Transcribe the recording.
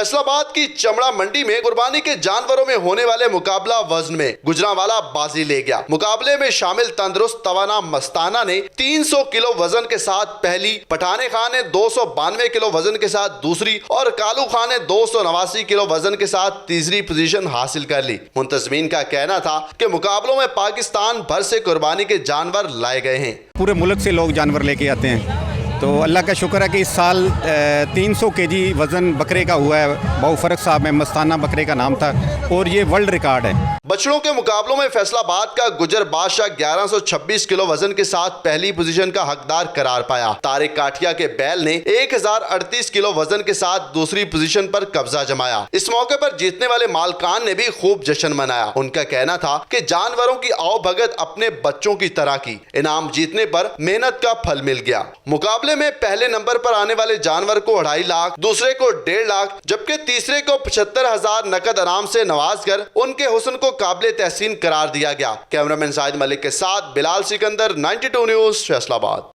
फैसलाबाद की चमड़ा मंडी में कुर्बानी के जानवरों में होने वाले मुकाबला वजन में गुजरांवाला बाजी ले गया। मुकाबले में शामिल तंदुरुस्त तवाना मस्ताना ने 300 किलो वजन के साथ पहली, पठाने खान ने 292 किलो वजन के साथ दूसरी और कालू खान ने 289 किलो वजन के साथ तीसरी पोजीशन हासिल कर ली। मुंतजमीन का कहना था कि मुकाबलों में पाकिस्तान भर से कुर्बानी के जानवर लाए गए हैं। पूरे मुल्क से लोग जानवर लेके आते हैं, तो अल्लाह का शुक्र है कि इस साल 300 केजी वज़न बकरे का हुआ है। बहु फर्क साहब में मस्ताना बकरे का नाम था और ये वर्ल्ड रिकॉर्ड है। बछड़ों के मुकाबलों में फैसलाबाद का गुजर बादशाह 1126 किलो वजन के साथ पहली पोजीशन का हकदार करार पाया। तारिक काठिया के बैल ने 1038 किलो वजन के साथ दूसरी पोजीशन पर कब्जा जमाया। इस मौके पर जीतने वाले मालकान ने भी खूब जश्न मनाया। उनका कहना था कि जानवरों की आओ भगत अपने बच्चों की तरह की, इनाम जीतने पर मेहनत का फल मिल गया। मुकाबले में पहले नंबर पर आने वाले जानवर को 2.5 लाख, दूसरे को 1.5 लाख, जबकि तीसरे को 75,000 नकद इनाम से नवाजकर उनके हुस्न को काबिले तहसीन करार दिया गया। कैमरामैन साहिद मलिक के साथ बिलाल सिकंदर, 92 न्यूज़, फैसलाबाद।